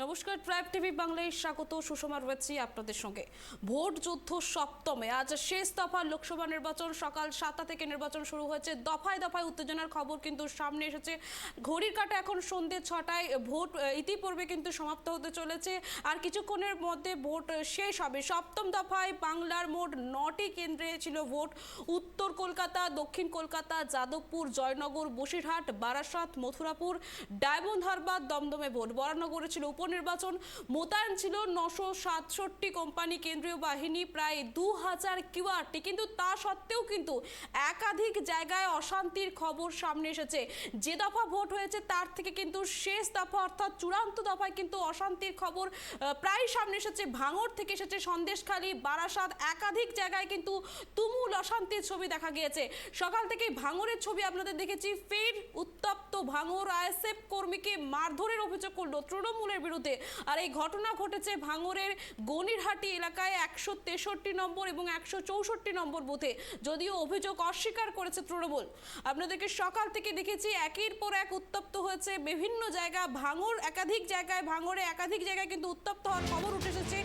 নমস্কার, tribe TV বাংলায় স্বাগত। সুষমা রয়েছি আপনাদের সঙ্গে। ভোট যুদ্ধ সপ্তমে আজ শেষ দফা লোকসভা নির্বাচন। সকাল 7টা থেকে নির্বাচন শুরু হয়েছে। দফায় দফায় উত্তেজনার খবর কিন্তু সামনে এসেছে। ঘড়ির কাঁটা এখন সন্ধ্যে 6টায়। ভোট ইতিপূর্বে কিন্তু সমাপ্ত হতে চলেছে, আর কিছুক্ষণের মধ্যে ভোট শেষ হবে। সপ্তম দফায় বাংলার মোট 9টি কেন্দ্রে ছিল ভোট। উত্তর কলকাতা, দক্ষিণ কলকাতা, যাদবপুর, জয়নগর, বসিরহাট, বারাসাত, মথুরাপুর, ডায়মন্ড হারবার, দমদমে ভোট। বরানগরে ছিল উপনির্বাচন। মোতায়েন ছিল 967 কোম্পানি, কেন্দ্রীয় বাহিনী প্রায় 2000 কিউআরটি। কিন্তু তা সত্ত্বেও কিন্তু একাধিক জায়গায় অশান্তির খবর সামনে এসেছে। যে দফা ভোট হয়েছে তার থেকে কিন্তু শেষ দফা অর্থাৎ চূড়ান্ত দফায় কিন্তু অশান্তির খবর প্রায় সামনে এসেছে। ভাঙড় থেকে এসেছে সন্দেশখালী, বারাসাত, একাধিক জায়গায় কিন্তু তুমুল অশান্তির ছবি দেখা গিয়েছে। সকাল থেকেই ভাঙড়ের ছবি আপনাদের দেখেছি। ফের উত্তপ্ত ভাঙড়। আইএসএফ কর্মীকে মারধরের অভিযোগ করলো তৃণমূলের বিরুদ্ধে। আর এই ঘটনা ঘটেছে ভাঙড়ের গনিরহাটি এলাকায় 163 নম্বর এবং 164 নম্বর বুথে। যদিও অভিযোগ অস্বীকার করেছে তৃণমূল। আপনাদেরকে সকাল থেকে দেখেছি একের পর এক উত্তপ্ত হয়েছে বিভিন্ন জায়গা। ভাঙড় একাধিক জায়গায়, ভাঙড়ে একাধিক জায়গায় কিন্তু উত্তপ্ত হওয়ার খবর উঠে এসেছে।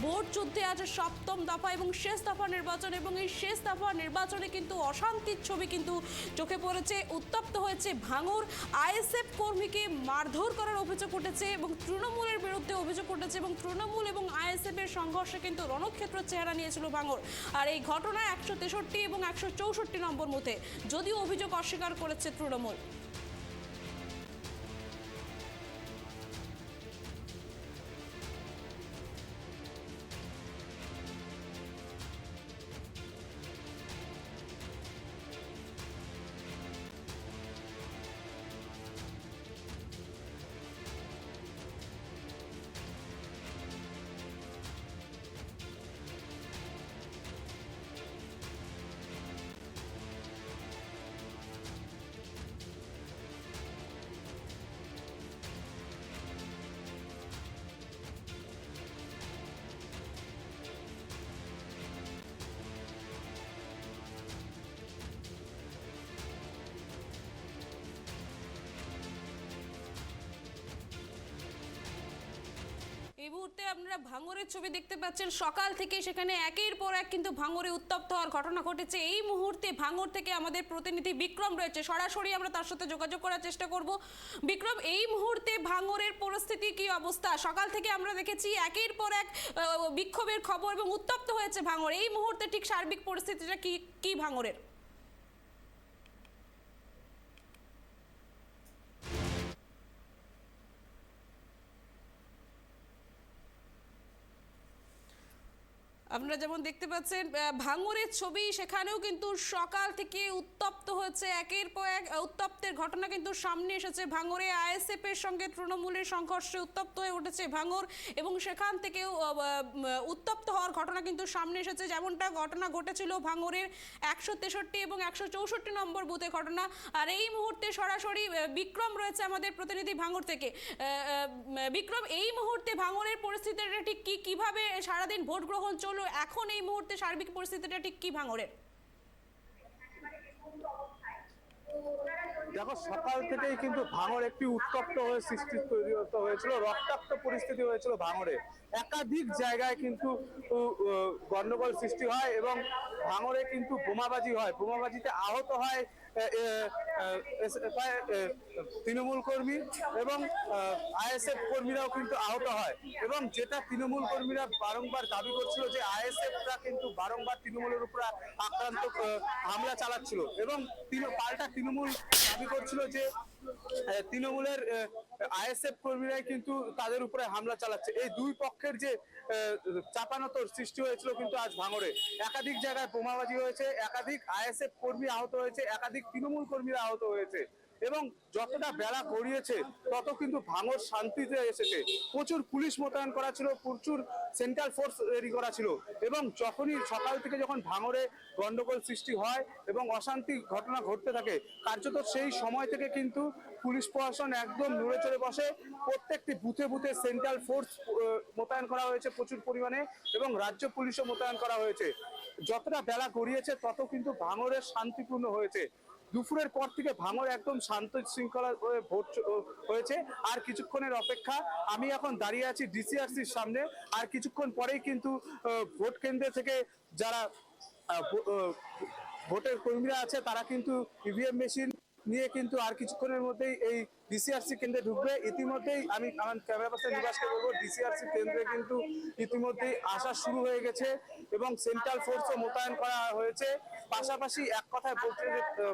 ভোট যুদ্ধে আছে সপ্তম দফা এবং শেষ দফা নির্বাচন, এবং এই শেষ দফা নির্বাচনে কিন্তু অশান্তির ছবি কিন্তু চোখে পড়েছে। উত্তপ্ত হয়েছে ভাঙড়। আইএসএফ কর্মীকে মারধর করার অভিযোগ উঠেছে এবং তৃণমূলের বিরুদ্ধে অভিযোগ উঠেছে, এবং তৃণমূল এবং আইএসএফ এর সংঘর্ষে কিন্তু রণক্ষেত্র চেহারা নিয়েছিল ভাঙড়। আর এই ঘটনায় 163 এবং 164 নম্বর বুথে, যদিও অভিযোগ অস্বীকার করেছে তৃণমূল। এই মুহূর্তে আপনারা ভাঙড়ের ছবি দেখতে পাচ্ছেন। সকাল থেকে সেখানে একের পর এক কিন্তু ভাঙড়ে উত্তপ্ত হওয়ার ঘটনা ঘটেছে। এই মুহূর্তে ভাঙড় থেকে আমাদের প্রতিনিধি বিক্রম রয়েছে, সরাসরি আমরা তার সাথে যোগাযোগ করার চেষ্টা করব। বিক্রম, এই মুহূর্তে ভাঙড়ের পরিস্থিতি কি অবস্থা? সকাল থেকে আমরা দেখেছি একের পর এক বিক্ষোভের খবর এবং উত্তপ্ত হয়েছে ভাঙড়। এই মুহূর্তে ঠিক সার্বিক পরিস্থিতিটা কি ভাঙড়ের? আপনারা যেমন দেখতে পাচ্ছেন ভাঙড়ের ছবি, সেখানেও কিন্তু সকাল থেকে উত্তপ্ত হচ্ছে। একের পর এক উত্তপ্তের ঘটনা কিন্তু সামনে এসেছে। ভাঙড়ে আইএসএফ এর সঙ্গে তৃণমূলের সংঘর্ষে উত্তপ্ত হয়ে উঠেছে ভাঙড়, এবং সেখান থেকেও উত্তপ্ত হওয়ার ঘটনা কিন্তু সামনে এসেছে। যেমনটা ঘটনা ঘটেছিল ভাঙড়ের 163 এবং 164 নম্বর বুথে ঘটনা। আর এই মুহূর্তে সরাসরি বিক্রম রয়েছে আমাদের প্রতিনিধি ভাঙড় থেকে। বিক্রম, এই মুহূর্তে ভাঙড়ের পরিস্থিতিটা ঠিক কিভাবে সারাদিন ভোট গ্রহণ চলল? এখন এই মুহূর্তে সার্বিক পরিস্থিতিটা ঠিক কি ভাঙড়ের? দেখো, সকাল থেকেই কিন্তু ভাঙড় একটি উত্তপ্ত হয়ে সৃষ্টি তৈরি হয়েছিল, রক্তাক্ত পরিস্থিতি হয়েছিল ভাঙড়ে। একাধিক জায়গায় কিন্তু গন্ডগোল সৃষ্টি হয় এবং ভাঙড়ে কিন্তু বোমাবাজি হয়। বোমাবাজিতে আহত হয় তৃণমূল কর্মী এবং আইএসএফ কর্মীরাও কিন্তু আহত হয়। এবং যেটা তৃণমূল কর্মীরা বারংবার দাবি করছিল যে আইএসএফরা কিন্তু বারংবার তৃণমূলের উপর আক্রান্ত হামলা চালাচ্ছিল, এবং পাল্টা তৃণমূল দাবি করছিল যে তৃণমূলের আইএসএফ কর্মীরাই কিন্তু তাদের উপরে হামলা চালাচ্ছে। এই দুই পক্ষের যে চাপানোতর সৃষ্টি হয়েছিল কিন্তু আজ ভাঙড়ে একাধিক জায়গায় বোমাবাজি হয়েছে, একাধিক আইএসএফ কর্মী আহত হয়েছে, একাধিক তৃণমূল কর্মীরা আহত হয়েছে। এবং যতটা বেলা গড়িয়েছে তত কিন্তু ভাঙড় শান্তিতে এসেছে। প্রচুর পুলিশ মোতায়েন করা ছিল, প্রচুর সেন্ট্রাল ফোর্স রেডি করা ছিল, এবং যখনই সকাল থেকে যখন ভাঙড়ে গন্ডগোল সৃষ্টি হয় এবং অশান্তি ঘটনা ঘটতে থাকে, কার্যত সেই সময় থেকে কিন্তু পুলিশ প্রশাসন একদম নড়ে চড়ে বসে। প্রত্যেকটি বুথে বুথে সেন্ট্রাল ফোর্স মোতায়েন করা হয়েছে প্রচুর পরিমাণে, এবং রাজ্য পুলিশও মোতায়েন করা হয়েছে। যতটা বেলা গড়িয়েছে তত কিন্তু ভাঙড়ে শান্তিপূর্ণ হয়েছে। দুপুরের পর থেকে ভাঙড় একদম শান্ত শৃঙ্খলা ভোট হয়েছে। আর কিছুক্ষণের অপেক্ষা, আমি এখন দাঁড়িয়ে আছি ডিসিআরসির সামনে। আর কিছুক্ষণ পরেই কিন্তু ভোট কেন্দ্রে থেকে যারা ভোটের কর্মীরা আছে তারা কিন্তু ইভিএম মেশিন নিয়ে কিন্তু আর কিছুক্ষণের মধ্যেই এই ডিসিআরসি কেন্দ্রে ঢুকবে। ইতিমধ্যেই আমি আমার ক্যামেরা পার্সন নিবাসকে বলবো, ডিসিআরসি কেন্দ্রে কিন্তু ইতিমধ্যেই আসা শুরু হয়ে গেছে এবং সেন্ট্রাল ফোর্সও মোতায়েন করা হয়েছে। পাশাপাশি এক কথায়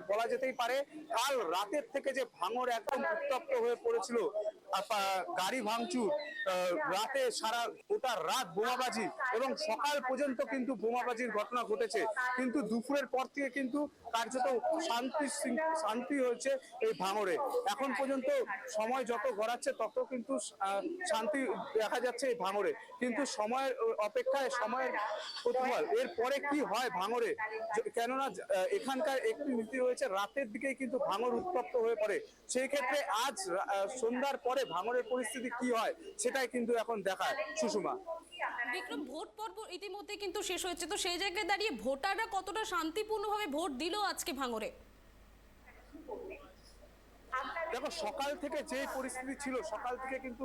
বলা যেতেই পারে, কাল রাতের থেকে যে ভাঙড় একদম উত্তপ্ত হয়ে পড়েছিল, গাড়ি ভাঙচুর, রাতে সারা গোটা রাত বোমাবাজি এবং সকাল পর্যন্ত কিন্তু বোমাবাজির ঘটনা ঘটেছে, কিন্তু দুপুরের পর থেকে কিন্তু কার্যত শান্তি হয়েছে এই ভাঙড়ে। এখন পর্যন্ত সময় যত গড়াচ্ছে তত কিন্তু শান্তি দেখা যাচ্ছে এই ভাঙড়ে, কিন্তু সময়ের অপেক্ষায় সময়ের প্রতিফল এরপরে কি হয় ভাঙড়ে। কেননা এখানকার একটি নীতি রয়েছে, রাতের দিকেই কিন্তু ভাঙড় উত্তপ্ত হয়ে পড়ে। সেই ক্ষেত্রে আজ সন্ধ্যার পরে ভাঙড়ের পরিস্থিতি কি হয় সেটাই কিন্তু এখন দেখায়। সুষমা। বিক্রম, ভোট পর্ব ইতিমধ্যে কিন্তু শেষ হয়েছে, তো সেই জায়গায় দাঁড়িয়ে ভোটাররা কতটা শান্তিপূর্ণভাবে ভোট দিল আজকে ভাঙড়ে? দেখো, সকাল থেকে যে পরিস্থিতি ছিল, সকাল থেকে কিন্তু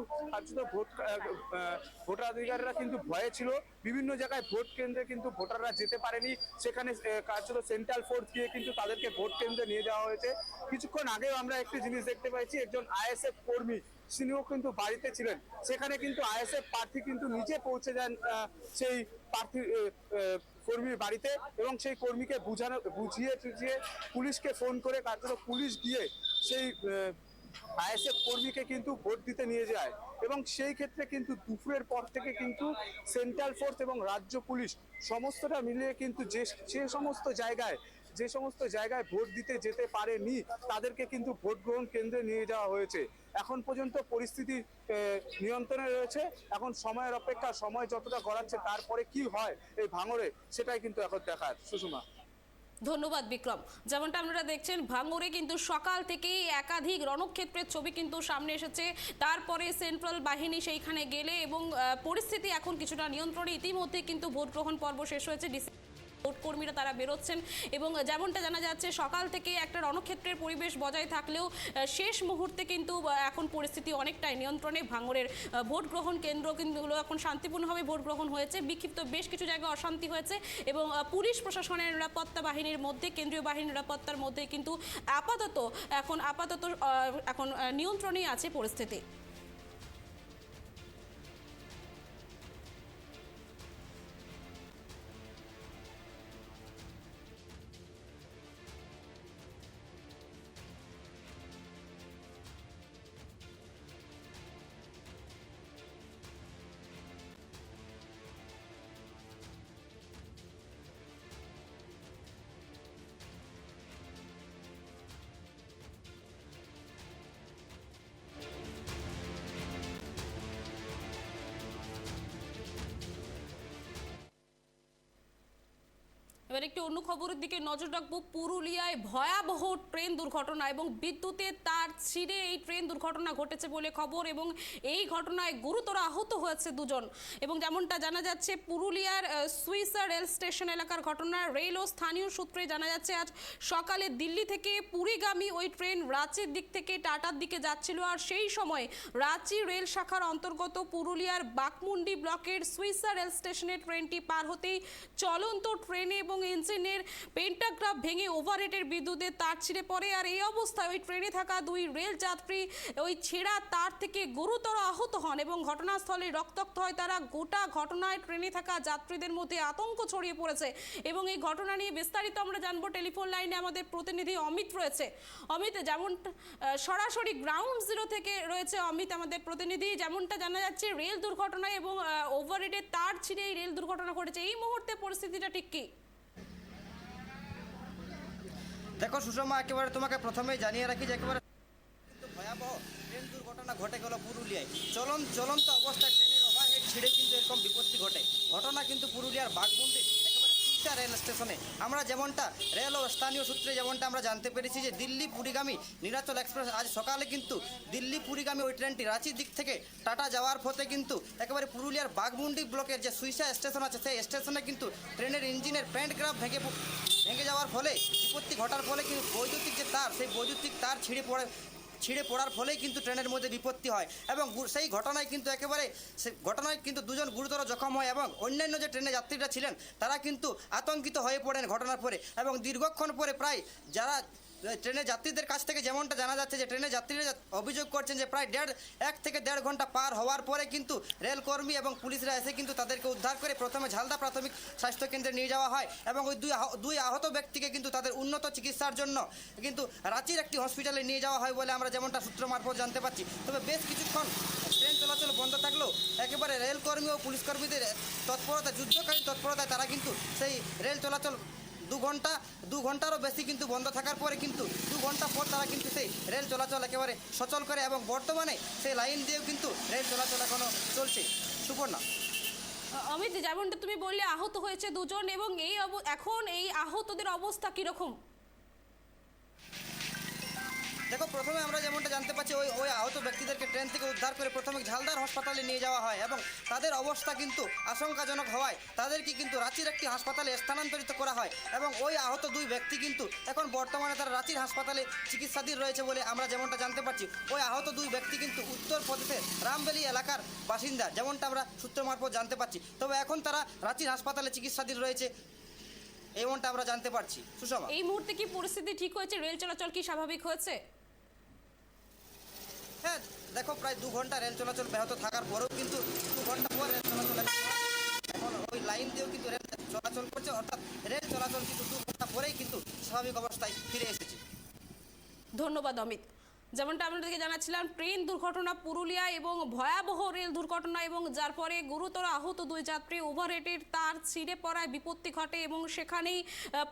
ভোটাধিকারীরা কিন্তু ভয়ে ছিল। বিভিন্ন জায়গায় ভোট কেন্দ্রে কিন্তু ভোটাররা যেতে পারেনি, সেখানে কার্যত সেন্ট্রাল ফোর্স দিয়ে কিন্তু তাদেরকে ভোট কেন্দ্রে নিয়ে যাওয়া হয়েছে। কিছুক্ষণ আগেও আমরা একটি জিনিস দেখতে পাইছি, একজন আইএসএফ কর্মী তিনিও কিন্তু বাড়িতে ছিলেন, সেখানে কিন্তু আইএসএফ প্রার্থী কিন্তু নিজে পৌঁছে যান সেই প্রার্থী কর্মীর বাড়িতে এবং সেই কর্মীকে বুঝিয়ে পুলিশকে ফোন করে কার্যত পুলিশ গিয়ে সেই আইএসএফ কর্মীকে কিন্তু ভোট দিতে নিয়ে যায়। এবং সেই ক্ষেত্রে কিন্তু দুপুরের পর থেকে কিন্তু সেন্ট্রাল ফোর্স এবং রাজ্য পুলিশ সমস্তটা মিলিয়ে কিন্তু যে সমস্ত জায়গায় ভোট দিতে যেতে পারেনি তাদেরকে কিন্তু ভোট গ্রহণ কেন্দ্রে নিয়ে যাওয়া হয়েছে। এখন পর্যন্ত পরিস্থিতি নিয়ন্ত্রণে রয়েছে। এখন সময়ের অপেক্ষা, সময় যতটা গড়াচ্ছে তারপরে কি হয় এই ভাঙড়ে সেটাই কিন্তু এখন দেখার। সুষমা। ধন্যবাদ বিক্রম। যেমনটা আপনারা দেখছেন, ভাঙড়ে কিন্তু সকাল থেকেই একাধিক রণক্ষেত্রের ছবি কিন্তু সামনে এসেছে। তারপরে সেন্ট্রাল বাহিনী সেইখানে গেলে এবং পরিস্থিতি এখন কিছুটা নিয়ন্ত্রণে। ইতিমধ্যে কিন্তু ভোট গ্রহণ পর্ব শেষ হয়েছে, ভোট কর্মীরা তারা বেরোচ্ছেন এবং যেমনটা জানা যাচ্ছে সকাল থেকে একটা রণক্ষেত্রের পরিবেশ বজায় থাকলেও শেষ মুহূর্তে কিন্তু এখন পরিস্থিতি অনেকটাই নিয়ন্ত্রণে। ভাঙড়ের ভোট গ্রহণ কেন্দ্র কিন্তু এখন শান্তিপূর্ণভাবে ভোট গ্রহণ হয়েছে। বিক্ষিপ্ত বেশ কিছু জায়গায় অশান্তি হয়েছে এবং পুলিশ প্রশাসনের নিরাপত্তা বাহিনীর মধ্যে, কেন্দ্রীয় বাহিনীর নিরাপত্তার মধ্যে কিন্তু আপাতত এখন নিয়ন্ত্রণেই আছে পরিস্থিতি। এবার একটি অন্য খবরের দিকে নজর রাখবো। পুরুলিয়ায় ভয়াবহ ট্রেন দুর্ঘটনা এবং বিদ্যুতের তার ছিঁড়ে এই ট্রেন দুর্ঘটনা ঘটেছে বলে খবর এবং এই ঘটনায় গুরুতর আহত হয়েছে দুজন। এবং যেমনটা জানা যাচ্ছে পুরুলিয়ার সুইসা রেল স্টেশন এলাকার ঘটনা। রেল ও স্থানীয় সূত্রে জানা যাচ্ছে আজ সকালে দিল্লি থেকে পুরীগামী ওই ট্রেন রাঁচির দিক থেকে টাটার দিকে যাচ্ছিল। আর সেই সময় রাঁচি রেল শাখার অন্তর্গত পুরুলিয়ার বাকমুন্ডি ব্লকের সুইসা রেল স্টেশনে ট্রেনটি পার হতেই চলন্ত ট্রেনে এবং ইঞ্জিনের পেন্টাগ্রাফ ভেঙে ওভারহেডের বিদ্যুতের তার ছিঁড়ে পড়ে। আর এই অবস্থায় ওই ট্রেনে থাকা দুই রেল যাত্রী ওই ছেঁড়া তার থেকে গুরুতর আহত হন এবং ঘটনাস্থলে রক্তাক্ত হয় তারা। গোটা ঘটনায় ট্রেনে থাকা যাত্রীদের মধ্যে আতঙ্ক ছড়িয়ে পড়েছে এবং এই ঘটনা নিয়ে বিস্তারিত আমরা জানবো। টেলিফোন লাইনে আমাদের প্রতিনিধি অমিত রয়েছে। অমিত, যেমন সরাসরি গ্রাউন্ড জিরো থেকে রয়েছে অমিত আমাদের প্রতিনিধি। যেমনটা জানা যাচ্ছে রেল দুর্ঘটনায় এবং ওভারহেডের তার ছিঁড়ে এই রেল দুর্ঘটনা ঘটেছে, এই মুহূর্তে পরিস্থিতিটা ঠিক কি? দেখো সুষমা, একেবারে তোমাকে প্রথমেই জানিয়ে রাখি যে একেবারে কিন্তু ভয়াবহ ট্রেন দুর্ঘটনা ঘটে গেল পুরুলিয়ায়। চলন্ত অবস্থায় ট্রেনের ওভারহেড ছিঁড়ে কিন্তু এরকম বিপত্তি ঘটে। ঘটনা কিন্তু পুরুলিয়ার বাঘমুন্ডির একেবারে প্রতিটা রেল স্টেশনে আমরা যেমনটা রেল ও স্থানীয় সূত্রে যেমনটা আমরা জানতে পেরেছি যে দিল্লি পুরীগামী নীলাচল এক্সপ্রেস আজ সকালে কিন্তু দিল্লি পুরীগামী ওই ট্রেনটি রাঁচির দিক থেকে টাটা যাওয়ার পথে কিন্তু একেবারে পুরুলিয়ার বাঘমুন্ডি ব্লকের যে সুইসা স্টেশন আছে সেই স্টেশনে কিন্তু ট্রেনের ইঞ্জিনের প্যান্ট গ্রাফ ভেঙে যাওয়ার ফলে বিপত্তি ঘটার ফলে কিন্তু বৈদ্যুতিক যে তার সেই বৈদ্যুতিক তার ছিঁড়ে পড়ার ফলেই কিন্তু ট্রেনের মধ্যে বিপত্তি হয় এবং সেই ঘটনায় কিন্তু দুজন গুরুতর জখম হয় এবং অন্যান্য যে ট্রেনে যাত্রীরা ছিলেন তারা কিন্তু আতঙ্কিত হয়ে পড়েন ঘটনার পরে এবং দীর্ঘক্ষণ পরে প্রায় যারা ট্রেনের যাত্রীদের কাছ থেকে যেমনটা জানা যাচ্ছে যে ট্রেনের যাত্রীরা অভিযোগ করছেন যে প্রায় 1 থেকে 1.5 ঘন্টা পার হওয়ার পরে কিন্তু রেলকর্মী এবং পুলিশরা এসে কিন্তু তাদেরকে উদ্ধার করে প্রথমে ঝালদা প্রাথমিক স্বাস্থ্যকেন্দ্রে নিয়ে যাওয়া হয় এবং ওই দুই আহত ব্যক্তিকে কিন্তু তাদের উন্নত চিকিৎসার জন্য কিন্তু রাঁচির একটি হসপিটালে নিয়ে যাওয়া হয় বলে আমরা যেমনটা সূত্র মারফত জানতে পারছি। তবে বেশ কিছুক্ষণ ট্রেন চলাচল বন্ধ থাকলেও একেবারে রেলকর্মী ও পুলিশকর্মীদের যুদ্ধকালীন তৎপরতায় তারা কিন্তু সেই রেল চলাচল 2 ঘন্টারও বেশি কিন্তু বন্ধ থাকার পরে কিন্তু 2 ঘন্টা পর তারা কিন্তু সেই রেল চলাচল একেবারে সচল করে এবং বর্তমানে সেই লাইন দিয়েও কিন্তু রেল চলাচল এখনও চলছে। সুপর্ণা। অমিত, যেমনটা তুমি বললে আহত হয়েছে দুজন এবং এখন এই আহতদের অবস্থা কিরকম? দেখো, প্রথমে আমরা যেমনটা জানতে পারছি ওই আহত ব্যক্তিদেরকে ট্রেন থেকে উদ্ধার করে প্রথমে ঝালদার হাসপাতালে নিয়ে যাওয়া হয় এবং তাদের অবস্থা কিন্তু আশঙ্কাজনক হওয়ায় তাদেরকে কিন্তু রাঁচির একটি হাসপাতালে স্থানান্তরিত করা হয় এবং ওই আহত 2 ব্যক্তি কিন্তু এখন বর্তমানে তারা রাঁচির হাসপাতালে চিকিৎসাধীন রয়েছে বলে আমরা যেমনটা জানতে পারছি। ওই আহত 2 ব্যক্তি কিন্তু উত্তরপ্রদেশের রামবেলি এলাকার বাসিন্দা, যেমনটা আমরা সূত্র মারফত জানতে পারছি। তবে এখন তারা রাঁচির হাসপাতালে চিকিৎসাধীন রয়েছে এমনটা আমরা জানতে পারছি। সুষমা, এই মুহূর্তে কি পরিস্থিতি ঠিক হয়েছে? রেল চলাচল কি স্বাভাবিক হয়েছে? হ্যাঁ, দেখো, প্রায় 2 ঘন্টা রেল চলাচল ব্যাহত থাকার পরেও কিন্তু 2 ঘন্টা পর রেল চলাচল এখন ওই লাইন দিয়েও কিন্তু রেল চলাচল করছে, অর্থাৎ রেল চলাচল কিন্তু 2 ঘন্টা পরেই কিন্তু স্বাভাবিক অবস্থায় ফিরে এসেছে। ধন্যবাদ অমিত। যেমনটা আপনাদেরকে জানাচ্ছিলাম, ট্রেন দুর্ঘটনা পুরুলিয়া এবং ভয়াবহ রেল দুর্ঘটনা এবং যার পরে গুরুতর আহত 2 যাত্রী, ওভারহেডের তার ছিঁড়ে পড়ায় বিপত্তি ঘটে এবং সেখানেই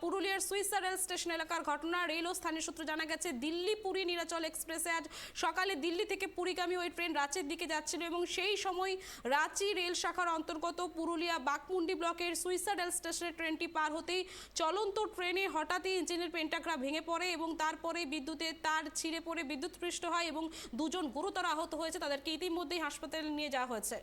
পুরুলিয়ার সুইসা রেল স্টেশন এলাকার ঘটনা। রেল ও স্থানীয় সূত্রে জানা গেছে দিল্লি পুরী নীলাচল এক্সপ্রেসে আজ সকালে দিল্লি থেকে পুরীগামী ওই ট্রেন রাঁচির দিকে যাচ্ছিল এবং সেই সময় রাঁচি রেল শাখার অন্তর্গত পুরুলিয়া বাঘমুন্ডি ব্লকের সুইসা রেল স্টেশনের ট্রেনটি পার হতেই চলন্ত ট্রেনে হঠাৎই ইঞ্জিনের পেন্টাগ্রাফ ভেঙে পড়ে এবং তারপরে বিদ্যুতের তার ছিঁড়ে পড়ে বিদ্যুৎস্পৃষ্ট হয় এবং 2 জন গুরুতর আহত হয়েছে। তাদেরকে ইতিমধ্যেই হাসপাতালে নিয়ে যাওয়া হয়েছে।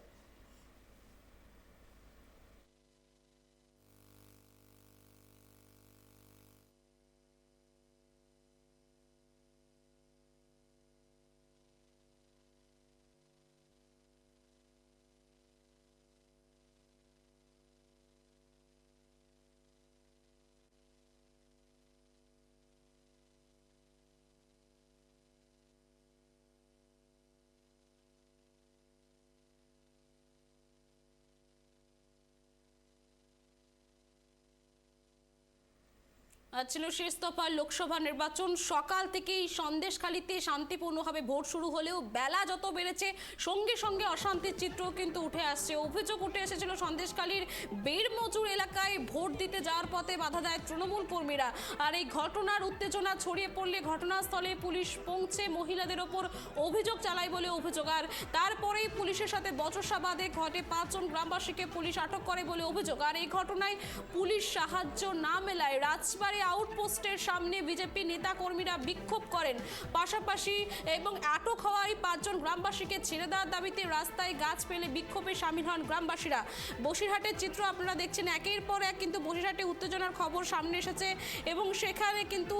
ছিল শেষ দফার লোকসভা নির্বাচন। সকাল থেকেই সন্দেশখালীতে শান্তিপূর্ণভাবে ভোট শুরু হলেও বেলা যত বেড়েছে সঙ্গে সঙ্গে অশান্তির চিত্র কিন্তু উঠে আসছে। অভিযোগ উঠে এসেছিল সন্দেশখালীর বেড়মজুর এলাকায় ভোট দিতে যাওয়ার পথে বাধা দেয় তৃণমূল কর্মীরা। আর এই ঘটনার উত্তেজনা ছড়িয়ে পড়লে ঘটনাস্থলে পুলিশ পৌঁছে মহিলাদের ওপর অভিযোগ চালায় বলে অভিযোগ। আর তারপরেই পুলিশের সাথে বচসা বাঁধে ঘটে 5 জন গ্রামবাসীকে পুলিশ আটক করে বলে অভিযোগ। আর এই ঘটনায় পুলিশ সাহায্য না মেলায় রাজবাড়ী আউটপোস্টের সামনে বিজেপি নেতা কর্মীরা বিক্ষোভ করেন। পাশাপাশি এবং আটক হওয়া এই 5 জন গ্রামবাসীকে ছেড়ে দেওয়ার দাবিতে রাস্তায় গাছ ফেলে বিক্ষোভে সামিল হন গ্রামবাসীরা। বসিরহাটের চিত্র আপনারা দেখছেন, একের পর এক কিন্তু বসিরহাটে উত্তেজনার খবর সামনে এসেছে এবং সেখানে কিন্তু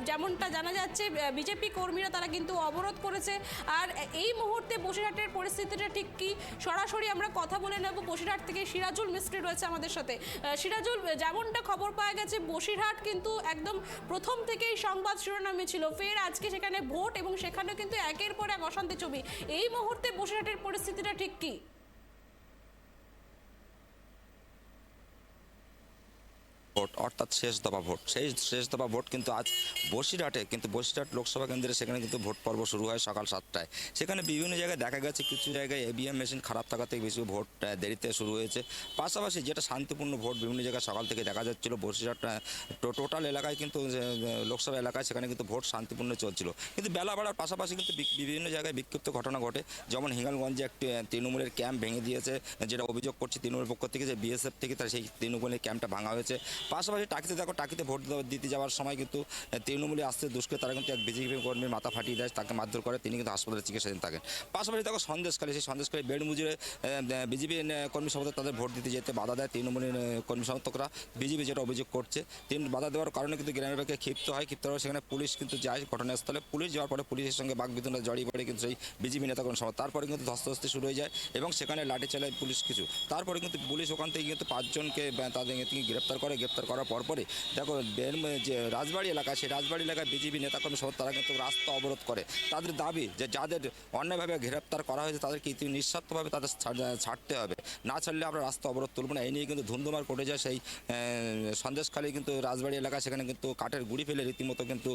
যেমনটা জানা যাচ্ছে বিজেপি কর্মীরা তারা কিন্তু অবরোধ করেছে। আর এই মুহূর্তে বসিরহাটের পরিস্থিতিটা ঠিক কি সরাসরি আমরা কথা বলে নেব। বসিরহাট থেকে সিরাজুল মিস্ত্রি রয়েছে আমাদের সাথে। সিরাজুল, যেমনটা খবর পাওয়া গেছে বসিরহাট কিন্তু একদম প্রথম থেকেই সংবাদ শিরোনামে ছিল, ফের আজকে সেখানে ভোট এবং সেখানেও কিন্তু একের পর এক অশান্তি ছবি। এই মুহূর্তে বসিরহাটের পরিস্থিতিটা ঠিক কি? ভোট অর্থাৎ শেষ দফা ভোট, সেই শেষ দফা ভোট কিন্তু আজ বসিরহাটে, কিন্তু বসিরহাট লোকসভা কেন্দ্রে সেখানে কিন্তু ভোট পর্ব শুরু হয় সকাল 7টায়। সেখানে বিভিন্ন জায়গায় দেখা গেছে কিছু জায়গায় EVM মেশিন খারাপ থাকা থেকে বেশি ভোট দেরিতে শুরু হয়েছে। পাশাপাশি যেটা শান্তিপূর্ণ ভোট বিভিন্ন জায়গায় সকাল থেকে দেখা যাচ্ছিল বসিরহাট টোটাল এলাকায় কিন্তু লোকসভা এলাকায় সেখানে কিন্তু ভোট শান্তিপূর্ণ চলছিল। কিন্তু বেলা বাড়ার পাশাপাশি কিন্তু বিভিন্ন জায়গায় বিক্ষিপ্ত ঘটনা ঘটে। যেমন হিঙ্গলগঞ্জে একটি তৃণমূলের ক্যাম্প ভেঙে দিয়েছে, যেটা অভিযোগ করছে তৃণমূলের পক্ষ থেকে যে BSF থেকে তার সেই তৃণমূলের ক্যাম্পটা ভাঙা হয়েছে। পাশাপাশি টাকিতে দেখো, টাকিতে ভোট দিতে যাওয়ার সময় কিন্তু তৃণমূলে আসতে দুষ্কৃতীরা কিন্তু এক বিজেপি কর্মীর মাথা ফাটিয়ে দেয়, তাকে মারধর করে, তিনি কিন্তু হাসপাতালে চিকিৎসাধীন থাকেন। পাশাপাশি দেখো সন্দেশখালী, সেই সন্দেশখালী বেড মুজিরে বিজেপি কর্মী সমর্থক তাদের ভোট দিতে যেতে বাধা দেয় তৃণমূলের কর্মী সমর্থকরা, বিজেপি যেটা অভিযোগ করছে। তিনি বাধা দেওয়ার কারণে কিন্তু গ্রামের বাকি ক্ষিপ্ত হয়, ক্ষিপ্ত হওয়ার সেখানে পুলিশ কিন্তু যায় ঘটনাস্থলে। পুলিশ যাওয়ার পরে পুলিশের সঙ্গে বাকবিতণ্ডা জড়িয়ে পড়ে কিন্তু সেই বিজেপি নেতাকর্মী সমর্থক। তারপরে কিন্তু ধস্তাধস্তি শুরু হয়ে যায় এবং সেখানে লাঠি চালায় পুলিশ কিছু। তারপরে কিন্তু পুলিশ ওখান থেকে কিন্তু 5 জনকে তাদের গ্রেপ্তার করে। গ্রেপ্তার করার পরপরই দেখো যে রাজবাড়ি এলাকা, সেই রাজবাড়ি এলাকায় বিজেপি নেতাকর্মী সমর্থক তারা কিন্তু রাস্তা অবরোধ করে। তাদের দাবি যে যাদের অন্যায়ভাবে গ্রেপ্তার করা হয়েছে তাদেরকে নিঃস্বার্থভাবে তাদের ছাড়তে হবে, না ছাড়লে আমরা রাস্তা অবরোধ তুলব না। এই নিয়ে কিন্তু ধুন্ধুমার ঘটে যায় সেই সন্দেশখালী কিন্তু রাজবাড়ি এলাকা। সেখানে কিন্তু কাঠের গুড়ি ফেলে রীতিমতো কিন্তু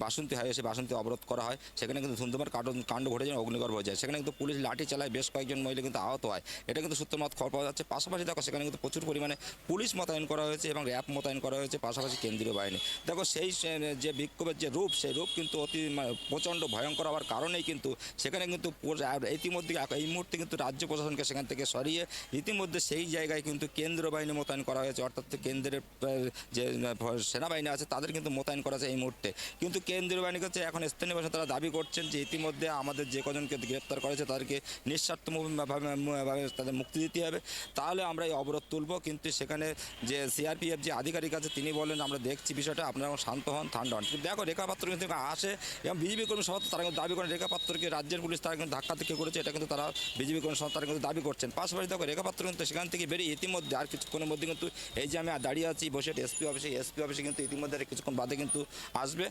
বাসন্তী হয়, সেই বাসন্তী অবরোধ করা হয়। সেখানে কিন্তু ধুন্ধুমার কাণ্ড ঘটে যায়, অগ্নিগর্ভ হয়ে যায়। সেখানে কিন্তু পুলিশ লাঠি চালায়, বেশ কয়েকজন মহিলা কিন্তু আহত হয়। এটা কিন্তু সূত্রমত খবর পাওয়া যাচ্ছে। পাশাপাশি দেখো সেখানে কিন্তু প্রচুর পরিমাণে পুলিশ মোতায়েন করা হয়েছে এবং র্যাব মোতায়েন করা হয়েছে, পাশাপাশি কেন্দ্রীয় বাহিনী। দেখো সেই যে বিক্ষোভের যে রূপ, সেই রূপ কিন্তু অতি প্রচণ্ড ভয়ঙ্কর হওয়ার কারণেই কিন্তু সেখানে কিন্তু ইতিমধ্যে এই মুহূর্তে কিন্তু রাজ্য প্রশাসনকে সেখান থেকে সরিয়ে ইতিমধ্যে সেই জায়গায় কিন্তু কেন্দ্রীয় বাহিনী মোতায়েন করা হয়েছে, অর্থাৎ কেন্দ্রের যে সেনাবাহিনী আছে তাদের কিন্তু মোতায়েন করা আছে এই মুহূর্তে। কিন্তু কেন্দ্রীয় বাহিনীর কাছে এখন স্থানীয় ভাষা তারা দাবি করছেন যে ইতিমধ্যে আমাদের যে কজনকে গ্রেপ্তার করেছে তাদেরকে নিঃস্বার্থভাবে তাদের মুক্তি দিতে হবে, তাহলে আমরা এই অবরোধ তুলব। কিন্তু সেখানে যে সিআরপিএফ যে আধিকারিক আছে তিনি বলেন আমরা দেখছি বিষয়টা, আপনারা শান্ত হন, ঠান্ডা হন। কিন্তু দেখো রেখা পাত্র কিন্তু আসে এবং বিজেপি কর্মী সমর্থক তারা কিন্তু দাবি করেন রেখা পাত্রকে রাজ্যের পুলিশ তারা কিন্তু ধাক্কা থেকে করেছে, এটা কিন্তু তারা বিজেপি কর্মী সমর্থক তারা কিন্তু দাবি করছেন। পাশাপাশি দেখো রেখা পাত্র কিন্তু সেখান থেকে বেরিয়ে ইতিমধ্যে আর কিছুক্ষণের মধ্যে কিন্তু এই যে আমি দাঁড়িয়ে আছি বসে এসপি অফিসে কিন্তু ইতিমধ্যে কিছুক্ষণ বাদে কিন্তু আসবে।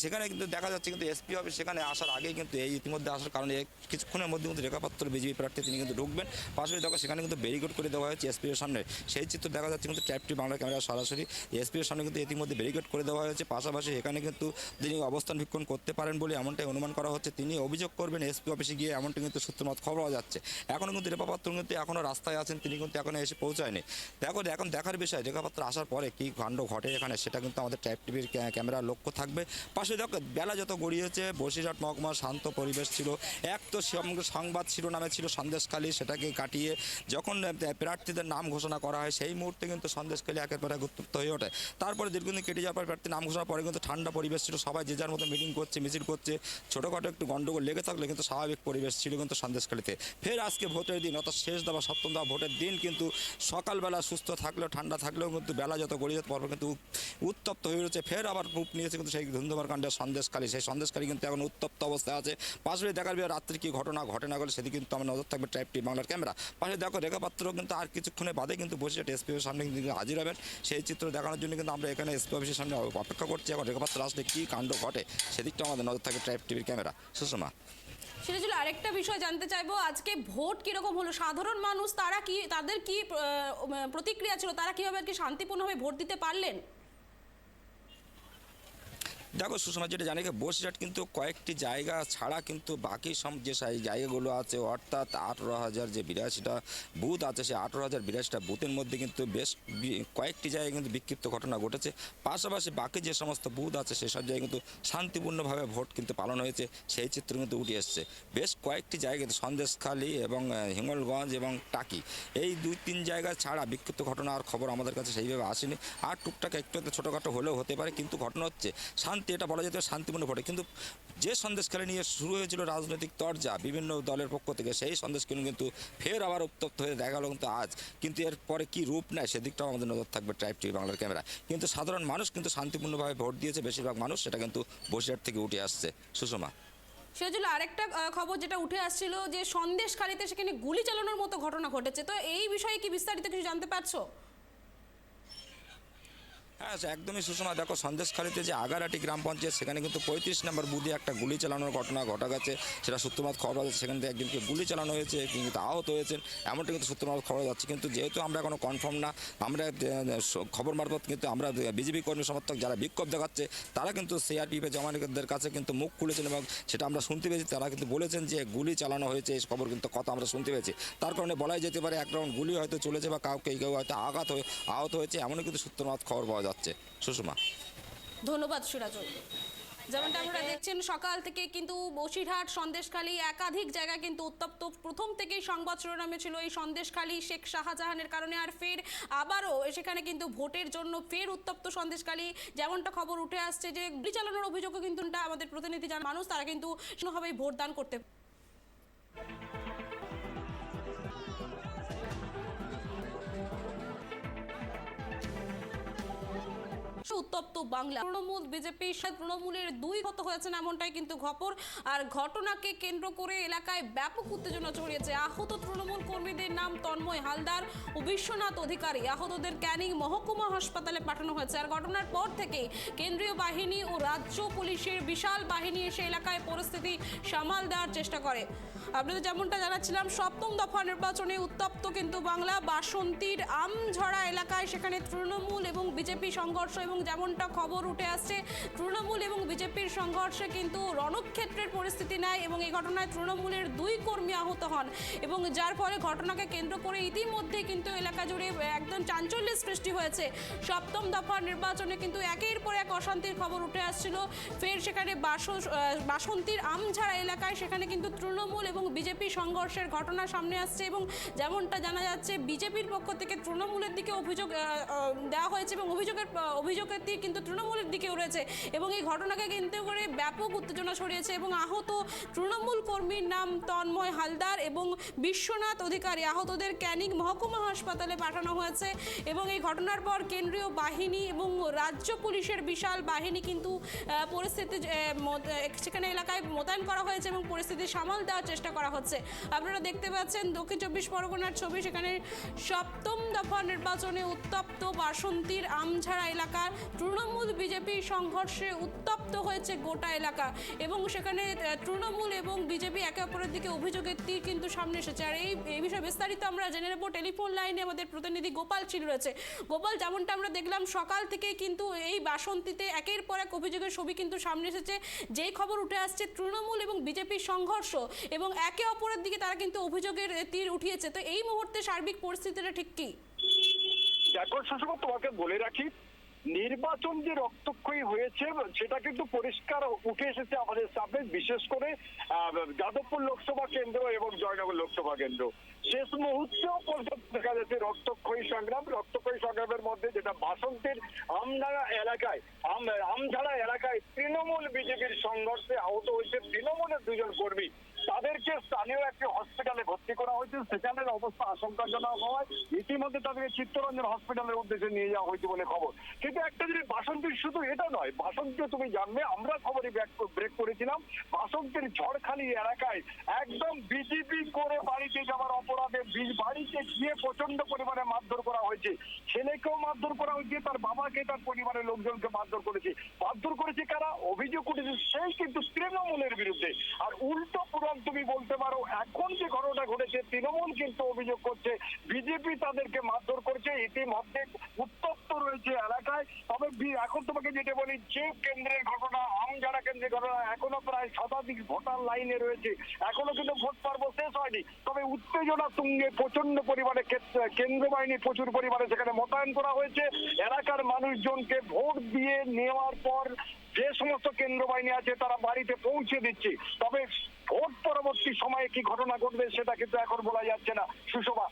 সেখানে কিন্তু দেখা যাচ্ছে কিন্তু এসপি অফিস সেখানে আসার আগেই কিন্তু এই ইতিমধ্যে আসার কারণে কিছুক্ষণের মধ্যে কিন্তু রেখা পাত্র বিজেপি প্রার্থী তিনি কিন্তু ঢুকবেন। পাশাপাশি দেখো সেখানে কিন্তু ব্যারিকেড করে দেওয়া হয়েছে এসপির সামনে, সেই চিত্র দেখা যাচ্ছে কিন্তু ট্যাপ টিভি বাংলা ক্যামেরা সরাসরি এসপির সামনে কিন্তু ইতিমধ্যে ব্যারিকেড করে দেওয়া হয়েছে। পাশাপাশি এখানে কিন্তু তিনি অবস্থান ভিক্ষণ করতে পারেন বলে এমনটাই অনুমান করা হচ্ছে, তিনি অভিযোগ করবেন এসপি অফিসে গিয়ে, এমনটা কিন্তু সূত্রমত খবর পাওয়া যাচ্ছে। এখনও কিন্তু রেখাপাত্র কিন্তু এখনও রাস্তায় আছেন, তিনি কিন্তু এখনও এসে পৌঁছায়নি। দেখো এখন দেখার বিষয় রেখাপাত্র আসার পরে কী কাণ্ড ঘটে এখানে, সেটা কিন্তু আমাদের ট্যাপ টিভির ক্যামেরার লক্ষ্য থাকবে। পাশে দেখো বেলা যত গড়িয়েছে বসিরহাট মহকুমা শান্ত পরিবেশ ছিল, এক তো সংবাদ শিরোনামে ছিল সন্দেশখালী, সেটাকে কাটিয়ে যখন প্রার্থীদের নাম ঘোষণা করা হয় সেই মুহূর্তে কিন্তু সন্দেশখালী একের পর এক উত্তপ্ত হয়ে ওঠে। তারপরে দীর্ঘদিন কেটে যাওয়ার পর প্রার্থীর নাম ঘোষণার পরে কিন্তু ঠান্ডা পরিবেশ ছিল, সবাই যে যার মতো মিটিং করছে, মিছিল করছে, ছোটোখাটো একটু গণ্ডগোল লেগে থাকলে কিন্তু স্বাভাবিক পরিবেশ ছিল কিন্তু সন্দেশখালীতে। ফের আজকে ভোটের দিন, অর্থাৎ শেষ দফা 7ম দফা ভোটের দিন কিন্তু সকালবেলা সুস্থ থাকলেও ঠান্ডা থাকলেও কিন্তু বেলা যত গড়িয়ে যেত পরপর কিন্তু উত্তপ্ত হয়ে রয়েছে। ফের আবার রূপ নিয়েছে কিন্তু সেই ধুন্ধুমার কাণ্ডের সন্দেশখালী, সেই সন্দেশখালী কিন্তু এখন উত্তপ্ত অবস্থায় আছে। পাশে দেখার বিষয় রাত্রি কী ঘটনা ঘটে না গেলে সেদিকে কিন্তু আমার নজর থাকবে ট্রাইব টিভি বাংলার ক্যামেরা। পাশে দেখো রেখাপাত্র কিন্তু আর কিছুক্ষণের বাদে কিন্তু বসিরহাট এসপি অফিসের সামনে কিন্তু হাজির হবেন, সেই চিত্র দেখানোর জন্য কিন্তু আমরা এখানে এসপি অফিসের সামনে অপেক্ষা করছি। এখন রেখাপাত্র আসলে কী কাণ্ড ঘটে সেদিকটা আমাদের নজর থাকবে ট্রাইব টিভির ক্যামেরা। সুষমা, সেটা ছিল আরেকটা বিষয় জানতে চাইবো, আজকে ভোট কিরকম হলো, সাধারণ মানুষ তারা কি, তাদের কি প্রতিক্রিয়া ছিল, তারা কিভাবে আর কি শান্তিপূর্ণভাবে ভোট দিতে পারলেন? দেখো সুষমা, যেটা জানি বসিরহাট কিন্তু কয়েকটি জায়গা ছাড়া কিন্তু বাকি সব যে জায়গাগুলো আছে, অর্থাৎ 18,000 যে 82টা বুথ আছে, সেই 18,082টা বুথের মধ্যে কিন্তু বেশ কয়েকটি জায়গায় কিন্তু বিক্ষিপ্ত ঘটনা ঘটেছে। পাশাপাশি বাকি যে সমস্ত বুথ আছে সেসব জায়গায় কিন্তু শান্তিপূর্ণভাবে ভোট কিন্তু পালন হয়েছে, সেই চিত্র কিন্তু উঠে এসছে। বেশ কয়েকটি জায়গায় সন্দেশখালী এবং হিঙ্গলগঞ্জ এবং টাকি, এই 2-3 জায়গা ছাড়া বিক্ষিপ্ত ঘটনার খবর আমাদের কাছে সেইভাবে আসেনি। আর টুকটাক একটু ছোটোখাটো হলেও হতে পারে, কিন্তু ঘটনা হচ্ছে এটা বলা যেত শান্তিপূর্ণ ভোটে। কিন্তু যে সন্দেশখালী নিয়ে শুরু হয়েছিল রাজনৈতিক তরজা বিভিন্ন দলের পক্ষ থেকে, সেই সন্দেশখালী কিন্তু ফের আবার উত্তপ্ত হয়ে দেখা গেল কিন্তু আজ। কিন্তু এর পরে কী রূপ নেয় সেদিকটাও আমাদের নজর থাকবে ট্রাইব টিভি বাংলার ক্যামেরা। কিন্তু সাধারণ মানুষ কিন্তু শান্তিপূর্ণভাবে ভোট দিয়েছে, বেশিরভাগ মানুষ, সেটা কিন্তু বসিরহাট থেকে উঠে আসছে। সুষমা, সেজন্য আরেকটা খবর যেটা উঠে আসছিল যে সন্দেশখালীতে সেখানে গুলি চালানোর মতো ঘটনা ঘটেছে, তো এই বিষয়ে কি বিস্তারিত কিছু জানতে পারছো? হ্যাঁ একদমই সুষমা, দেখো সন্দেশখালীতে যে আগারাটি গ্রাম পঞ্চায়েত, সেখানে কিন্তু 35 নম্বর বুথে একটা গুলি চালানোর ঘটনা ঘটা গেছে। সেটা সূত্রমত খবর আছে, সেখান থেকে একজনকে গুলি চালানো হয়েছে, কিন্তু আহত হয়েছেন, এমনটা কিন্তু সূত্রমত খবর যাচ্ছে। কিন্তু যেহেতু আমরা এখনো কনফার্ম না, আমরা খবর মারফত কিন্তু আমরা বিজেপি কর্মী সমর্থক যারা বিক্ষোভ দেখাচ্ছে তারা কিন্তু সিআরপিএফ জওয়ানদের কাছে কিন্তু মুখ খুলেছেন এবং সেটা আমরা শুনতে পেয়েছি। তারা কিন্তু বলেছেন যে গুলি চালানো হয়েছে, এই খবর কিন্তু কথা আমরা শুনতে পেয়েছি। তার কারণে বলাই যেতে পারে এক রাউন্ড গুলি হয়তো চলেছে বা কেউ হয়তো আহত হয়েছে, এমনই কিন্তু সূত্রমত খবর পাওয়া যাচ্ছে। সুষমা, ধন্যবাদ সিরাজুল। যেমনটা আপনারা দেখছেন সকাল থেকে কিন্তু বসিরহাট সন্দেশখালী একাধিক জায়গা কিন্তু উত্তপ্ত। প্রথম থেকেই সংবাদ শিরোনামে ছিল এই সন্দেশখালী শেখ শাহজাহানের কারণে, আর ফের আবারও সেখানে কিন্তু ভোটের জন্য ফের উত্তপ্ত সন্দেশখালী। যেমনটা খবর উঠে আসছে যে গুলি চালানোর অভিযোগও কিন্তু আমাদের প্রতিনিধি যারা মানুষ তারা কিন্তু কোনোভাবেই ভোটদান করতে উত্তপ্ত বাংলা। তৃণমূল বিজেপি তৃণমূলের দুই গত হয়েছেন এমনটাই কিন্তু খবর। আর ঘটনাকে কেন্দ্র করে এলাকায় ব্যাপক উত্তেজনা ছড়িয়েছে। আহত তৃণমূল কর্মীদের নাম তন্ময় হালদার ও বিশ্বনাথ অধিকারী। আহতদের ক্যানিং মহকুমা হাসপাতালে পাঠানো হয়েছে। আর ঘটনার পর থেকে কেন্দ্রীয় বাহিনী ও রাজ্য পুলিশের বিশাল বাহিনী এসে এলাকায় পরিস্থিতি সামাল দেওয়ার চেষ্টা করে। আপনাদের যেমনটা জানাচ্ছিলাম, সপ্তম দফা নির্বাচনে উত্তপ্ত কিন্তু বাংলা। বাসন্তীর আমঝরা এলাকায় সেখানে তৃণমূল এবং বিজেপি সংঘর্ষ, এবং যেমনটা খবর উঠে আসছে তৃণমূল এবং বিজেপির সংঘর্ষে কিন্তু রণক্ষেত্রের পরিস্থিতি নেয় এবং এই ঘটনায় তৃণমূলের দুই কর্মী আহত হন, এবং যার ফলে ঘটনাকে কেন্দ্র করে ইতিমধ্যে কিন্তু এলাকা জুড়ে একদম চাঞ্চল্যের সৃষ্টি হয়েছে। সপ্তম দফা নির্বাচনে কিন্তু একের পর এক অশান্তির খবর উঠে আসছিল। ফের সেখানে বাসন্তীর আমঝাড়া এলাকায় সেখানে কিন্তু তৃণমূল এবং বিজেপি সংঘর্ষের ঘটনা সামনে আসছে, এবং যেমনটা জানা যাচ্ছে বিজেপির পক্ষ থেকে তৃণমূলের দিকে অভিযোগ দেওয়া হয়েছে এবং অভিযোগের তীর কিন্তু তৃণমূলের দিকে উড়েছে, এবং এই ঘটনাকে কেন্দ্র করে ব্যাপক উত্তেজনা ছড়িয়েছে। এবং আহত তৃণমূল কর্মীর নাম তন্ময় হালদার এবং বিশ্বনাথ অধিকারী। আহতদের ক্যানিং মহকুমা হাসপাতালে পাঠানো হয়েছে, এবং এই ঘটনার পর কেন্দ্রীয় বাহিনী এবং রাজ্য পুলিশের বিশাল বাহিনী কিন্তু পরিস্থিতি সেখানে এলাকায় মোতায়েন করা হয়েছে এবং পরিস্থিতি সামাল দেওয়ার চেষ্টা করা হচ্ছে। আপনারা দেখতে পাচ্ছেন দক্ষিণ 24 পরগনার ছবি। সেখানে সপ্তম দফা নির্বাচনে উত্তপ্ত বাসন্তীর আমঝাড়া এলাকার তৃণমূল বিজেপি সংঘর্ষে উত্তপ্ত হয়েছে গোটা এলাকা, এবং সেখানে তৃণমূল এবং বিজেপি একে অপরের দিকে অভিযোগের তীর কিন্তু সামনে এসেছে। আর এই বিষয়ে বিস্তারিত আমরা জেনে নেব। টেলিফোন লাইনে আমাদের প্রতিনিধি গোপাল ছিল রয়েছে। গোপাল, যেমনটা আমরা দেখলাম সকাল থেকেই কিন্তু এই বাসন্তীতে একের পর এক অভিযোগের ছবি কিন্তু সামনে এসেছে। যেই খবর উঠে আসছে তৃণমূল এবং বিজেপির সংঘর্ষ, এবং একে অপরের দিকে তারা কিন্তু অভিযোগের তীর উঠিয়েছে। তো এই মুহূর্তে সার্বিক পরিস্থিতিটা ঠিক কি? দেখো সুষমা, তোমাকে বলে রাখি, নির্বাচন যে রক্তক্ষয়ী হয়েছে সেটা কিন্তু পরিষ্কার উঠে এসেছে আমাদের সামনে, বিশেষ করে যাদবপুর লোকসভা কেন্দ্র এবং জয়নগর লোকসভা কেন্দ্র। শেষ মুহূর্তেও পর্যন্ত দেখা যাচ্ছে রক্তক্ষয়ী সংগ্রামের মধ্যে যেটা বাসন্তীর আমঝাড়া এলাকায় তৃণমূল বিজেপির সংঘর্ষে আহত হয়েছে তৃণমূলের দুজন কর্মী। তাদেরকে স্থানীয় একটি হসপিটালে ভর্তি করা হয়েছে। সেখানের অবস্থা আশঙ্কাজনক হওয়ায় ইতিমধ্যে তাদেরকে চিত্তরঞ্জন হসপিটালের উদ্দেশ্যে নিয়ে যাওয়া হয়েছে বলে খবর। কিন্তু একটা জিনিস, বাসন্তীর শুধু এটা নয়, বাসন্তী তুমি জানবে, আমরা খবরে ব্রেক করেছিলাম, বাসন্তীর ঝড়খালি এলাকায় একদম বিজেপি করে বাড়িতে যাওয়ার অপরাধে বাড়িতে গিয়ে প্রচন্ড পরিমাণে মারধর করা হয়েছে। ছেলেকেও মারধর করা হয়েছে, তার বাবাকে, তার পরিবারের লোকজনকে মারধর করেছে কারা? অভিযোগ উঠেছে সেই কিন্তু তৃণমূলের বিরুদ্ধে। আর উল্টো পুরাণ তুমি বলতে পারো, এখন যে ঘটনা ঘটেছে তৃণমূল কিন্তু অভিযোগ করছে বিজেপি তাদেরকে মারধর করছে। ইতিমধ্যে উত্তপ্ত রয়েছে এলাকায়। তবে এখন তোমাকে যেটা বলি, যে কেন্দ্রের ঘটনা, আমঝাড়া কেন্দ্রের ঘটনা, এখনো প্রায় শতাধিক ভোটার লাইনে রয়েছে, এখনো কিন্তু ভোট পর্ব শেষ হয়নি। তবে উত্তেজনা তুঙ্গে প্রচন্ড পরিমাণে কেন্দ্র বাহিনী প্রচুর পরিমাণে সেখানে মোতায়েন করা হয়েছে। এলাকার মানুষজনকে ভোট দিয়ে নেওয়ার পর যে সমস্ত কেন্দ্র বাহিনী আছে তারা বাড়িতে পৌঁছে দিচ্ছে। তবে ভোট পরবর্তী সময়ে কি ঘটনা ঘটবে সেটা কিন্তু এখন বলা যাচ্ছে না। সুষমা,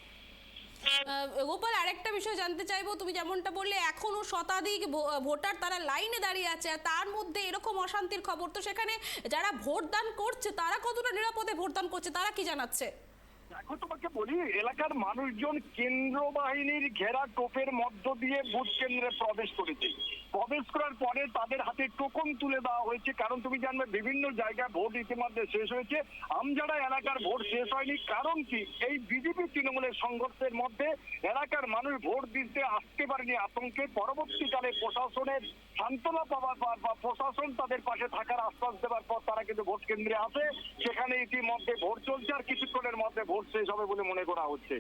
গোপাল, আরেকটা বিষয় জানতে চাইবো, তুমি যেমনটা বললে এখনো শতাধিক ভোটার তারা লাইনে দাঁড়িয়ে আছে, তার মধ্যে এরকম অশান্তির খবর, তো সেখানে যারা ভোটদান করছে তারা কতটা নিরাপদে ভোটদান করছে, তারা কি জানাচ্ছে? এখন তোমাকে বলি, এলাকার মানুষজন কেন্দ্র বাহিনীর ঘেরা টোপের মধ্য দিয়ে ভোট কেন্দ্রে প্রবেশ করেছে। প্রবেশ করার পরে তাদের হাতে টোকন তুলে দেওয়া হয়েছে। কারণ তুমি জানবে বিভিন্ন জায়গায় ভোট ইতিমধ্যে শেষ হয়েছে, আমঝাড়া এলাকার ভোট শেষ হয়নি। কারণ কি, এই বিজেপি তৃণমূলের সংঘর্ষের মধ্যে এলাকার মানুষ ভোট দিতে আসতে পারেনি আতঙ্কে। পরবর্তীকালে প্রশাসনের সান্ত্বনা পাওয়ার পর বা প্রশাসন তাদের পাশে থাকার আশ্বাস দেওয়ার পর তারা কিন্তু ভোট কেন্দ্রে আসে। সেখানে ইতিমধ্যে ভোট চলছে, আর কিছুক্ষণের মধ্যে ভোট শেষ হবে বলে মনে করা হচ্ছে।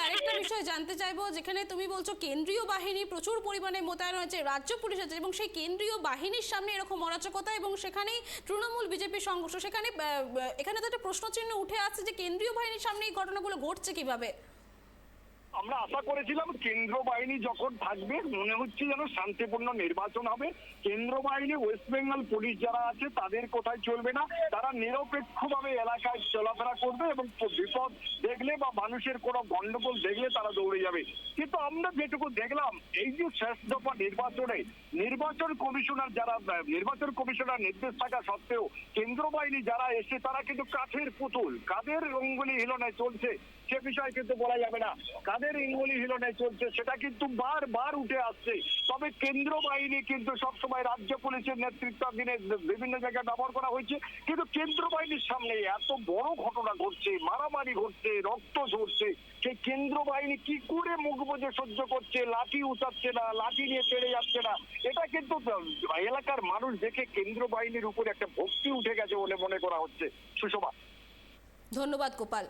আরেকটা বিষয় জানতে চাইবো, যেখানে তুমি বলছো কেন্দ্রীয় বাহিনী প্রচুর পরিমাণে মোতায়েন হয়েছে, রাজ্য পুলিশ আছে, এবং সেই কেন্দ্রীয় বাহিনীর সামনে এরকম অরাজকতা এবং সেখানেই তৃণমূল বিজেপি সংঘর্ষ, এখানে তো একটা প্রশ্নচিহ্ন উঠে আসছে যে কেন্দ্রীয় বাহিনীর সামনে এই ঘটনাগুলো ঘটছে কিভাবে? আমরা আশা করেছিলাম কেন্দ্র বাহিনী যখন থাকবে মনে হচ্ছে যেন শান্তিপূর্ণ নির্বাচন হবে। কেন্দ্র বাহিনী, ওয়েস্ট বেঙ্গল পুলিশ যারা আছে তাদের কোথায় চলবে না, তারা নিরপেক্ষভাবে এলাকায় চলাফেরা করবে এবং বিপদ দেখলে বা মানুষের কোনো গন্ডগোল দেখলে তারা দৌড়ে যাবে। কিন্তু আমরা যেটুকু দেখলাম এই যে শেষ দফা নির্বাচনে নির্বাচন কমিশনার নির্দেশ থাকা সত্ত্বেও কেন্দ্র বাহিনী যারা এসে তারা কিন্তু কাঠের পুতুল, কাদের অঙ্গুলি হিলনে চলছে সে বিষয় কিন্তু বলা যাবে না। কাদের অঙ্গুলি হিলনে চলছে সেটা কিন্তু বারবার উঠে আসছে। তবে কেন্দ্র বাহিনী কিন্তু সবসময় রাজ্য পুলিশের নেতৃত্বাধীনে বিভিন্ন জায়গায় ব্যবহার করা হয়েছে, কিন্তু কেন্দ্র বাহিনীর সামনে এত বড় ঘটনা ঘটছে, মারামারি ঘটছে, রক্ত ঝরছে, সেই কেন্দ্র বাহিনী কি করে মুখ বুজে সহ্য করছে, লাঠি উঠাচ্ছে না, লাঠি নিয়ে পেরে যাচ্ছে না, এটা কিন্তু এলাকার মানুষ দেখে কেন্দ্র বাহিনীর উপরে একটা ভক্তি উঠে গেছে বলে মনে করা হচ্ছে। সুষমা, ধন্যবাদ গোপাল।